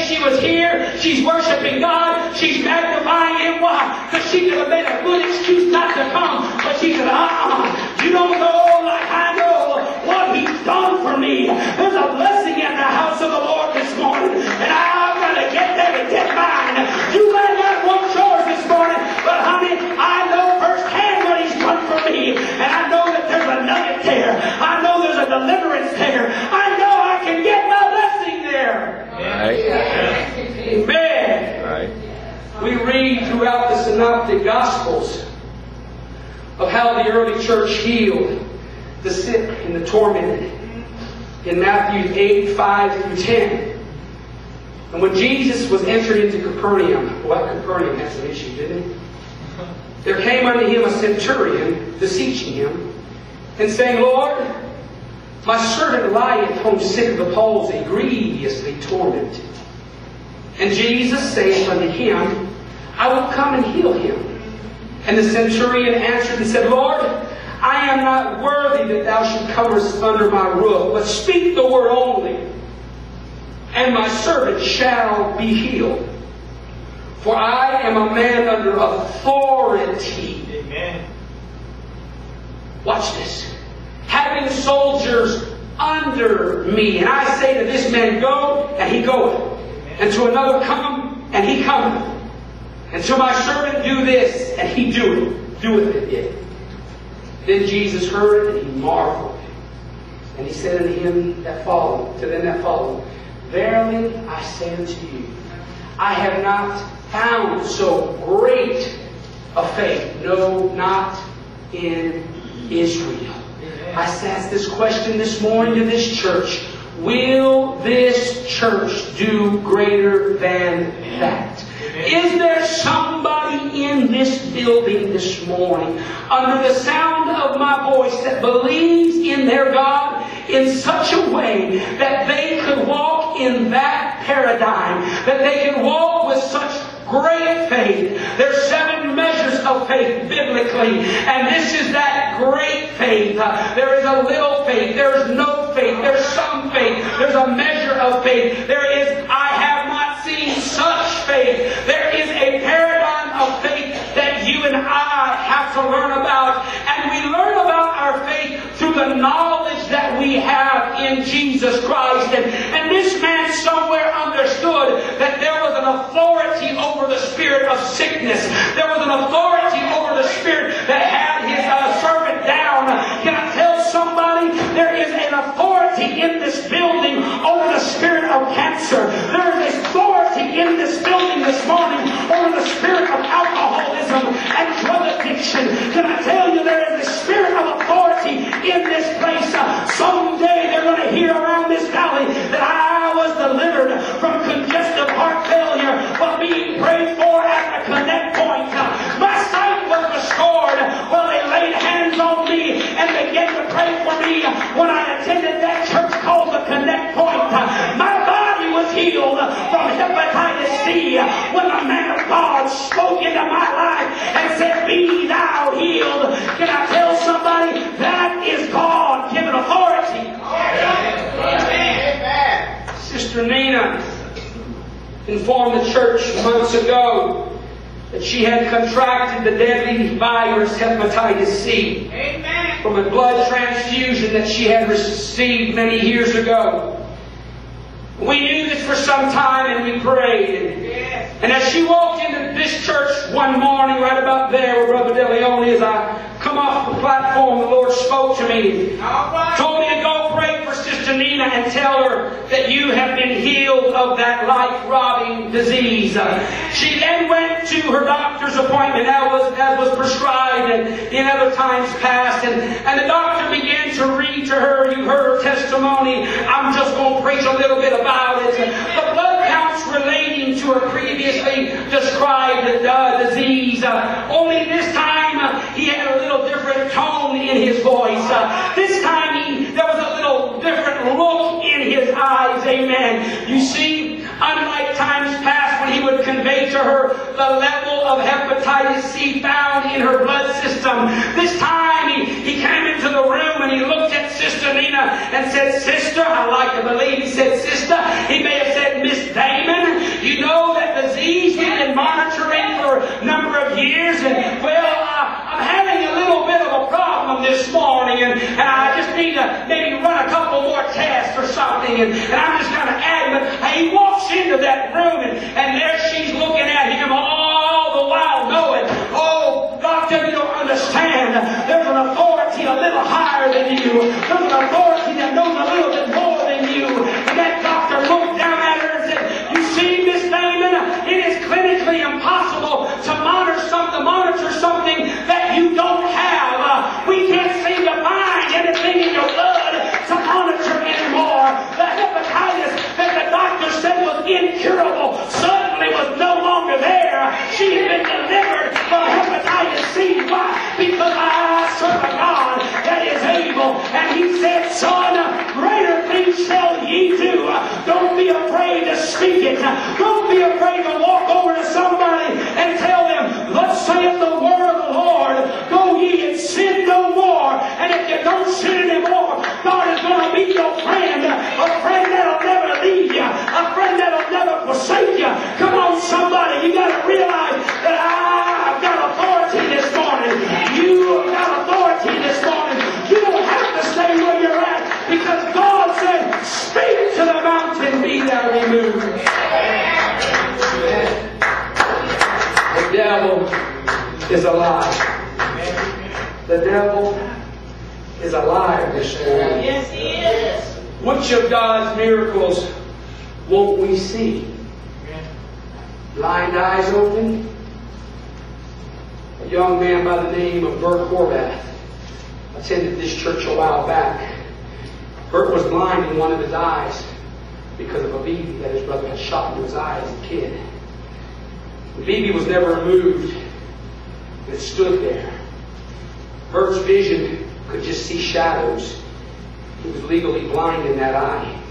she was here. She's worshiping God. She's magnifying Him. Why? Because she could have made a good excuse not to come. But she said, you don't know like I know what He's done for me. There's a blessing in the house of the Lord this morning. And I'm going to get there to get mine. You may not want yours this morning. But honey, I know firsthand what He's done for me. And I know that there's a nugget there. I know there's a deliverance there. I know I can get my blessing there. Right. Amen. Right. We read throughout the Synoptic Gospels of how the early church healed the sick and the tormented. In Matthew 8, 5 through 10. And when Jesus was entered into Capernaum, well, Capernaum had some issue, didn't it? There came unto him a centurion, beseeching him, and saying, Lord, my servant lieth home sick of the palsy, grievously tormented. And Jesus saith unto him, I will come and heal him. And the centurion answered and said, Lord, I am not worthy that thou should comest under my roof, but speak the word only, and my servant shall be healed. For I am a man under authority. Amen. Watch this. Having soldiers under me. And I say to this man, go, and he goeth. And to another, come, and he cometh. And to my servant, do this, and he doeth it. Then Jesus heard it, and he marveled. And he said unto him that followed, to them that followed, Verily I say unto you, I have not found so great a faith, no, not in Israel. I asked this question this morning to this church. Will this church do greater than that? Is there somebody in this building this morning, under the sound of my voice, that believes in their God in such a way that they could walk in that paradigm, that they can walk with such great faith? There's 7 measures of faith biblically, and this is that great faith. There is a little faith, there's no faith, there's some faith, there's a measure of faith. There is, I have not seen such faith. There is a paradigm of faith that you and I have to learn about, and we learn about our faith through the knowledge that we have in Jesus Christ. And this man somewhere understood that there was an authority over the spirit of sickness. There was an authority over the spirit that had his servant down. Can I tell somebody, there is an authority in this building over the spirit of cancer. There is authority in this building this morning over the spirit of alcoholism and drug addiction. Can I tell you, there is a spirit of authority in this place. Someday they're going to hear around this valley that I was delivered from congestive heart failure while being prayed for at the Connect Point. My sight was restored while they laid hands on me and began to pray for me when I attended that church called the Connect Point. My body was healed from hepatitis C when the man of God spoke into my life and said, be thou healed. Can I tell somebody, that is God-given authority? Amen. Sister Nina informed the church months ago that she had contracted the deadly virus hepatitis C. Amen. From a blood transfusion that she had received many years ago. We knew this for some time and we prayed. And as she walked into this church one morning, right about there where Brother DeLeon is, I come off the platform, the Lord spoke to me. Told me to go pray for Sister Nina and tell her that you have been healed of that life-robbing disease. She then went to her doctor's appointment as was prescribed and in other times past. And the doctor began to read to her. You heard her testimony. I'm just going to preach a little bit about it. The blood counts relating to her previously described disease. Only this time he had a little different tone in his voice. This time there was a little different look in his eyes. Amen. You see, unlike times past when he would convey to her the level of hepatitis C found in her blood system, this time he came into the room and he looked at Sister Nina and said, Sister, I like to believe he said Sister. He may have said Miss Damon. something, and I'm just kind of adding, but he walks into that room, and there she's looking at him all the while knowing, oh, doctor, you don't understand. There's an authority a little higher than you. There's an authority that knows a little bit more than you. And that doctor looked down at her and said, you see, Miss Damon, it is clinically impossible to monitor something that you don't have. We can't seem to find anything in your blood to monitor anymore. The hepatitis that the doctor said was incurable suddenly was no longer there. She had been delivered from hepatitis C. Why? Because I serve a God that is able. And He said, son, greater things shall ye do. Don't be afraid to speak it. Don't be afraid to walk over to somebody and tell them, thus saith the word of the Lord, go ye and sin no more. And if you don't sin anymore, God is going to be your friend. A friend that'll never leave you. A friend that'll never forsake you. Come on, somebody. You got to realize that I've got authority this morning. You've got authority this morning. You don't have to stay where you're at, because God said, speak to the mountain, be thou removed. The devil is a liar. The devil is a liar this morning. Yes, he is. Which of God's miracles won't we see? Blind eyes open. A young man by the name of Bert Horvath attended this church a while back. Bert was blind in one of his eyes because of a BB that his brother had shot into his eye as a kid. The BB was never removed. It stood there. Bert's vision could just see shadows. He was legally blind in that eye.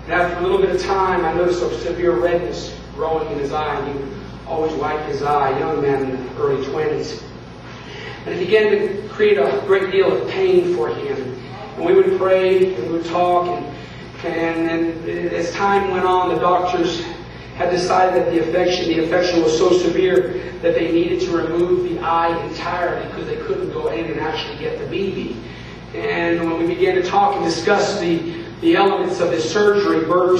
And after a little bit of time, I noticed a severe redness growing in his eye. He would always wipe his eye, a young man in the early 20s. And it began to create a great deal of pain for him. And we would pray, and we would talk, and as time went on, the doctors had decided that the infection was so severe that they needed to remove the eye entirely because they couldn't go in and actually get the BB. And when we began to talk and discuss the elements of this surgery, Bert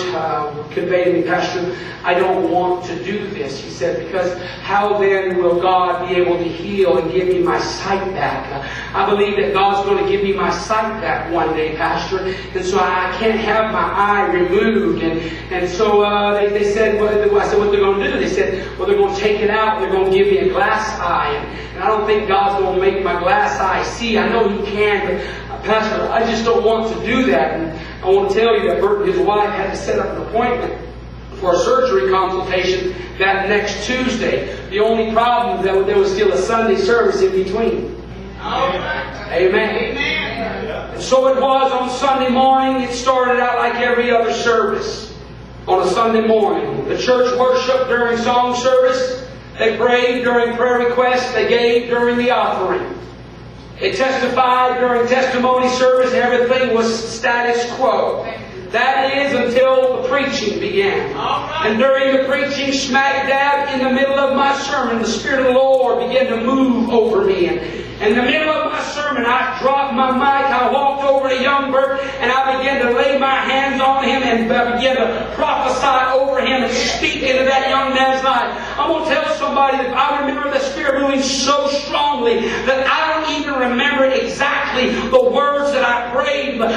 conveyed to me, Pastor, I don't want to do this. He said, because how then will God be able to heal and give me my sight back? I believe that God's going to give me my sight back one day, Pastor. And so I can't have my eye removed. And so they said, I said, what they're going to do? They said, well, they're going to take it out and they're going to give me a glass eye. And I don't think God's going to make my glass eye see. I know He can, but Pastor, I just don't want to do that. And I want to tell you that Bert and his wife had to set up an appointment for a surgery consultation that next Tuesday. The only problem that there was still a Sunday service in between. Amen. Amen. And so it was on Sunday morning. It started out like every other service. On a Sunday morning, the church worshiped during song service. They prayed during prayer requests. They gave during the offering. They testified during testimony service. Everything was status quo. That is until the preaching began. And during the preaching, smack dab in the middle of my sermon, the Spirit of the Lord began to move over me. And in the middle of my sermon, I dropped my mic. I walked over to young Bert and I began to lay my hands on him and I began to prophesy over him and speak into that young man's life. I'm going to tell somebody that I remember the Spirit moving so strongly that I don't even remember exactly the words that I prayed, but